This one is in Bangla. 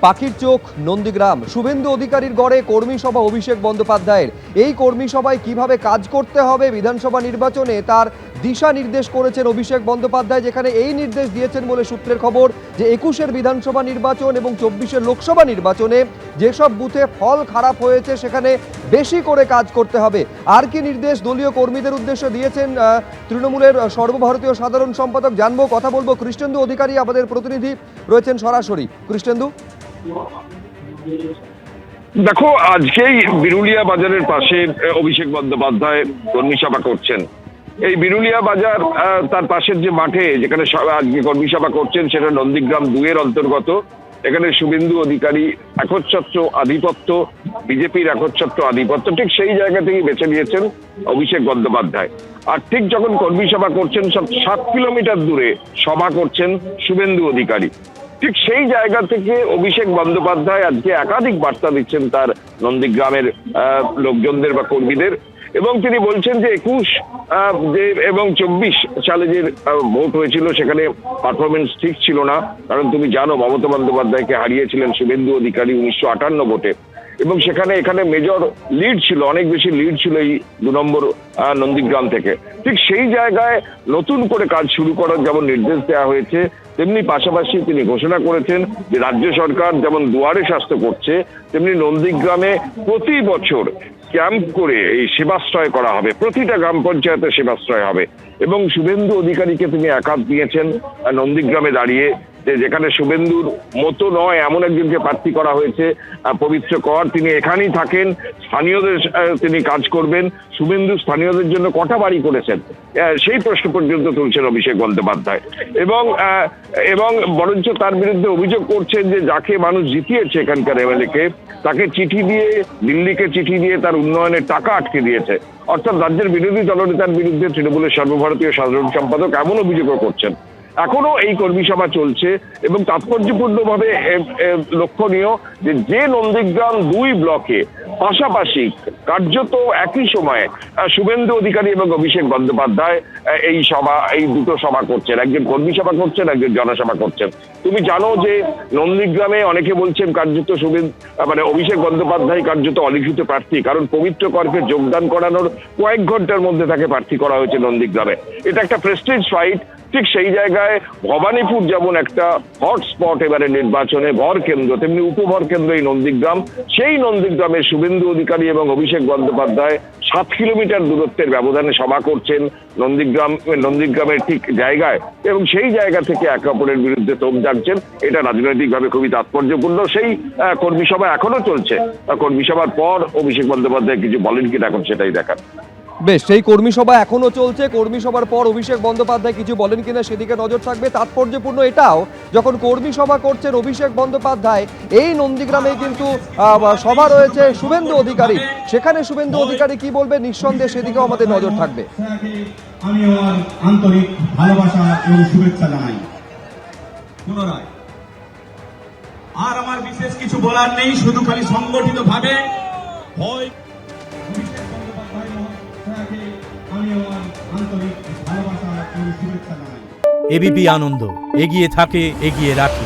পাখির চোখ নন্দীগ্রাম। শুভেন্দু অধিকারীর গড়ে কর্মী সভা অভিষেক বন্দ্যোপাধ্যায়ের। এই কর্মী সভায় কিভাবে কাজ করতে হবে বিধানসভা নির্বাচনে তার দিশা নির্দেশ করেছেন অভিষেক বন্দ্যোপাধ্যায়, যেখানে এই নির্দেশ দিয়েছেন বলে সূত্রের খবর যে 21-এর বিধানসভা নির্বাচন এবং 24-এর লোকসভা নির্বাচনে যেসব বুথে ফল খারাপ হয়েছে সেখানে বেশি করে কাজ করতে হবে। আর কি নির্দেশ দলীয় কর্মীদের উদ্দেশ্যে দিয়েছেন তৃণমূলের সর্বভারতীয় সাধারণ সম্পাদক, জানবো, কথা বলবো। কৃষ্ণেন্দু অধিকারী আমাদের প্রতিনিধি রয়েছেন সরাসরি। কৃষ্ণেন্দু, দেখো, আজকেই বিরুলিয়া বাজারের পাশে অভিষেক বন্দ্যোপাধ্যায় কর্মী সভা করছেন। এই বিরুলিয়া বাজার তার পাশের যে মাঠে যেখানে আজকে কর্মী সভা করছেন সেটা নন্দীগ্রাম 2-এর অন্তর্গত। এখানে শুভেন্দু অধিকারী একচ্ছত্র আধিপত্য, বিজেপির একচ্ছত্র আধিপত্য, ঠিক সেই জায়গা থেকেই বেছে নিয়েছেন অভিষেক বন্দ্যোপাধ্যায়। আর ঠিক যখন কর্মী সভা করছেন, সব 7 কিলোমিটার দূরে সভা করছেন শুভেন্দু অধিকারী। ঠিক সেই জায়গা থেকে অভিষেক বন্দ্যোপাধ্যায় আজকে একাধিক বার্তা দিচ্ছেন তার নন্দীগ্রামের লোকজনদের বা কর্মীদের, এবং তিনি বলছেন যে 21 এবং 24 সালে যে ভোট হয়েছিল সেখানে পারফরমেন্স ঠিক ছিল না। কারণ তুমি জানো, মমতা বন্দ্যোপাধ্যায়কে হারিয়েছিলেন শুভেন্দু অধিকারী 1958 ভোটে, এবং এখানে মেজর লিড ছিল, অনেক বেশি লিড ছিল এই 2 নম্বর নন্দীগ্রাম থেকে। ঠিক সেই জায়গায় নতুন করে কাজ শুরু করার যেমন নির্দেশ দেওয়া হয়েছে, তেমনি পাশাপাশি তিনি ঘোষণা করেছেন যে রাজ্য সরকার যেমন দুয়ারে স্বাস্থ্য করছে, তেমনি নন্দীগ্রামে প্রতি বছর ক্যাম্প করে এই সেবাশ্রয় করা হবে, প্রতিটা গ্রাম পঞ্চায়েতে সেবাশ্রয় হবে। এবং শুভেন্দু অধিকারীকে তিনি একাত দিয়েছেন নন্দীগ্রামে দাঁড়িয়ে, যে যেখানে শুভেন্দুর মতো নয় এমন একজনকে প্রার্থী করা হয়েছে, পবিত্র কর, তিনি এখানেই থাকেন, স্থানীয়দের তিনি কাজ করবেন। শুভেন্দু স্থানীয়দের জন্য কটা বাড়ি করেছেন সেই প্রশ্ন পর্যন্ত তুলছেন অভিষেক বন্দ্যোপাধ্যায়। এবং বরঞ্চ তার বিরুদ্ধে অভিযোগ করছেন যে যাকে মানুষ জিতিয়েছে এখানকার এমএলএ-কে, তাকে চিঠি দিয়ে, দিল্লিকে চিঠি দিয়ে তার উন্নয়নের টাকা আটকে দিয়েছে। অর্থাৎ রাজ্যের বিরোধী দলনেতার বিরুদ্ধে তৃণমূলের সর্বভারতীয় সাধারণ সম্পাদক এমন অভিযোগও করছেন। এখনো এই কর্মী সভা চলছে এবং তাৎপর্যপূর্ণভাবে লক্ষণীয় যে নন্দীগ্রাম 2 ব্লকে পাশাপাশি কার্যত একই সময়ে শুভেন্দু অধিকারী এবং অভিষেক বন্দ্যোপাধ্যায় এই দুটো সভা করছেন। একজন কর্মী সভা করছেন, একজন জনসভা করছেন। তুমি জানো যে নন্দীগ্রামে অনেকে বলছেন কার্যত অভিষেক বন্দ্যোপাধ্যায় কার্যত অলিখিত প্রার্থী, কারণ পবিত্র করকে যোগদান করানোর কয়েক ঘন্টার মধ্যে তাকে প্রার্থী করা হয়েছে নন্দীগ্রামে। এটা একটা প্রেস্টিজ ফাইট। ঠিক সেই জায়গায় ভবানীপুর যেমন একটা হটস্পট এবারে নির্বাচনে ভর কেন্দ্র, তেমনি উপভর কেন্দ্র এই নন্দীগ্রাম। সেই নন্দীগ্রামে শুভেন্দু অধিকারী এবং অভিষেক বন্দ্যোপাধ্যায় 7 কিলোমিটার দূরত্বের ব্যবধানে সভা করছেন নন্দীগ্রামের ঠিক জায়গায়, এবং সেই জায়গা থেকে একে অপরের বিরুদ্ধে তোপ দাগছেন। এটা রাজনৈতিকভাবে খুবই তাৎপর্যপূর্ণ। সেই কর্মী সভা এখনো চলছে। কর্মী সভার পর অভিষেক বন্দ্যোপাধ্যায় কিছু বলেন কিনা এখন সেটাই দেখার। বেশ, সেই কর্মী সভা এখনো চলছে, কর্মী সভার পর অভিষেক বন্দ্যোপাধ্যায় কিছু বলেন কিনা সেদিকে নজর থাকবে। তাৎপর্যপূর্ণ এটাও, যখন কর্মী সভা করছেন অভিষেক বন্দ্যোপাধ্যায়, এই নন্দীগ্রামে কিন্তু সভা রয়েছে শুভেন্দু অধিকারী, সেখানে শুভেন্দু অধিকারী কি বলবে নিঃসন্দেহে সেদিকেও আমাদের নজর থাকবে। আমি আমার আন্তরিক ভালোবাসা এবং শুভেচ্ছা জানাই পুনরায়। আর আমার বিশেষ কিছু বলার নেই, শুধু খালি সংগঠিত ভাবে এবিপি আনন্দ, এগিয়ে থাকে, এগিয়ে রাখে।